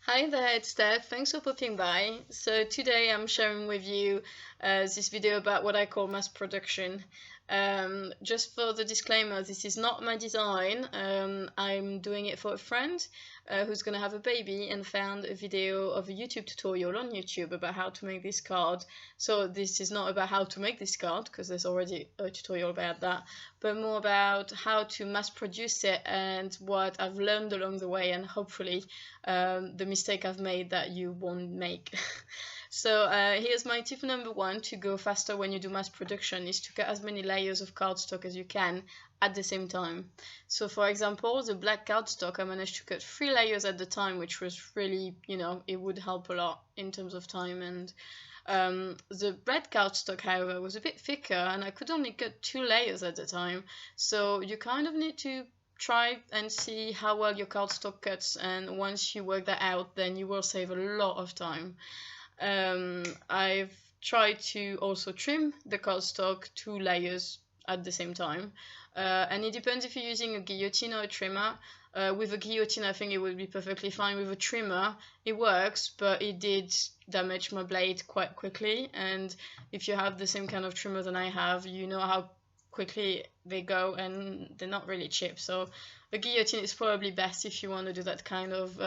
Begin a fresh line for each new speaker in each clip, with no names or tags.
Hi there, it's Steph. Thanks for popping by. So today I'm sharing with you this video about what I call mass production. Just for the disclaimer, this is not my design. I'm doing it for a friend who's going to have a baby and found a video of a YouTube tutorial on YouTube about how to make this card. So this is not about how to make this card, because there's already a tutorial about that, but more about how to mass produce it and what I've learned along the way, and hopefully the mistake I've made that you won't make. So here's my tip number one to go faster when you do mass production is to cut as many layers of cardstock as you can at the same time. So for example, the black cardstock, I managed to cut 3 layers at the time, which was really, it would help a lot in terms of time. And the red cardstock, however, was a bit thicker and I could only cut 2 layers at the time. So you kind of need to try and see how well your cardstock cuts, and once you work that out, then you will save a lot of time. I've tried to also trim the cardstock 2 layers at the same time, and it depends if you're using a guillotine or a trimmer. With a guillotine, I think it would be perfectly fine. With a trimmer, it works, but it did damage my blade quite quickly, and if you have the same kind of trimmer than I have, you know how quickly they go and they're not really cheap. So a guillotine is probably best if you want to do that kind of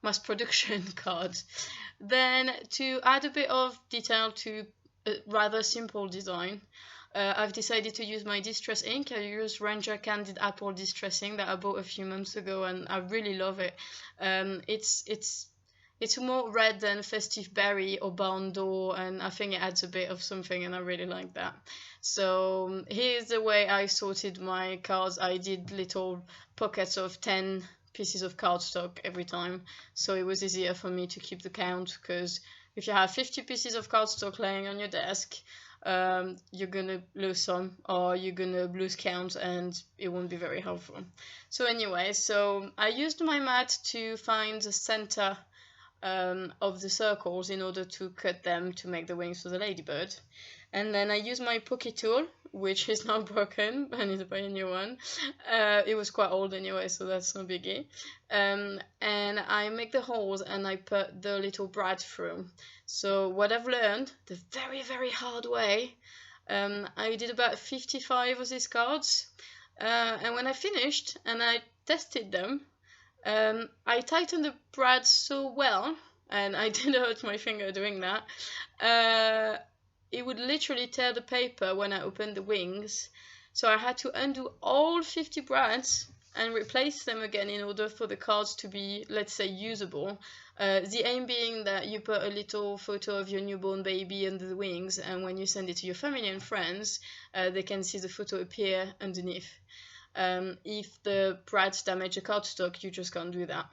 mass production card. Then to add a bit of detail to a rather simple design, I've decided to use my distress ink. I use Ranger Candied Apple Distressing that I bought a few months ago and I really love it. It's more red than Festive Berry or Barn Door, and I think it adds a bit of something, and I really like that. So here's the way I sorted my cards. I did little pockets of 10 pieces of cardstock every time, so it was easier for me to keep the count, because if you have 50 pieces of cardstock laying on your desk, you're gonna lose some, or you're gonna lose count, and it won't be very helpful. So anyway, so I used my mat to find the center of the circles in order to cut them to make the wings for the ladybird. And then I use my poke tool, which is now broken. I need to buy a new one. It was quite old anyway, so that's no biggie. And I make the holes and I put the little brad through. So what I've learned the very, very hard way, I did about 55 of these cards. And when I finished and I tested them, I tightened the brad so well, and I did hurt my finger doing that, it would literally tear the paper when I opened the wings. So I had to undo all 50 brads and replace them again in order for the cards to be, let's say, usable. The aim being that you put a little photo of your newborn baby under the wings, and when you send it to your family and friends, they can see the photo appear underneath. If the brads damage the cardstock, you just can't do that.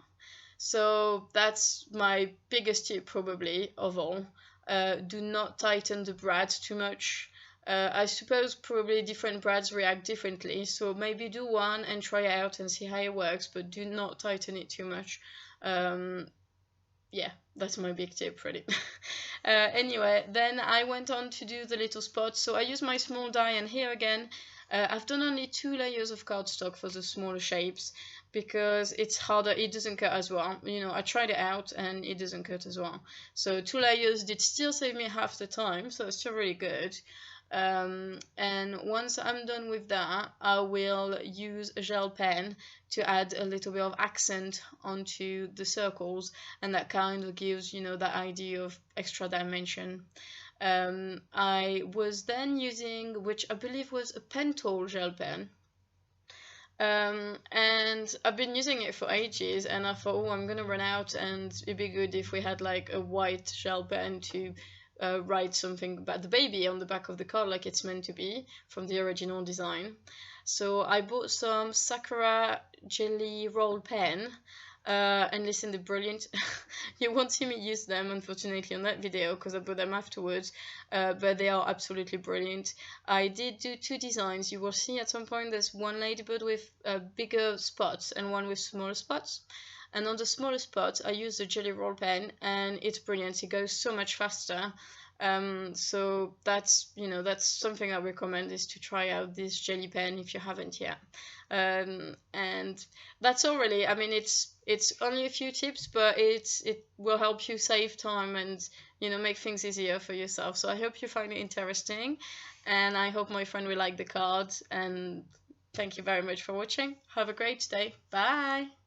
So that's my biggest tip probably of all. Do not tighten the brads too much. I suppose probably different brads react differently, so maybe do one and try it out and see how it works, but do not tighten it too much. Yeah, that's my big tip really. Anyway, then I went on to do the little spots. So I used my small die, and here again, I've done only 2 layers of cardstock for the smaller shapes because it's harder, it doesn't cut as well. I tried it out and it doesn't cut as well. So 2 layers did still save me half the time, so it's still really good. And once I'm done with that, I will use a gel pen to add a little bit of accent onto the circles, and that kind of gives, that idea of extra dimension. I was then using, which I believe was a Pentel gel pen, and I've been using it for ages, and I thought, I'm gonna run out, and it'd be good if we had like a white gel pen to write something about the baby on the back of the card like it's meant to be from the original design. So I bought some Sakura jelly roll pen, and listen, they're brilliant. You won't see me use them unfortunately on that video because I bought them afterwards, but they are absolutely brilliant. I did do 2 designs. You will see at some point there's one ladybird with bigger spots and one with smaller spots. And on the smaller spots, I use the jelly roll pen, and it's brilliant. It goes so much faster. So that's, that's something I recommend, is to try out this jelly pen if you haven't yet. And that's all really. I mean, it's only a few tips, but it will help you save time and, make things easier for yourself. So I hope you find it interesting, and I hope my friend will like the cards. And thank you very much for watching. Have a great day. Bye.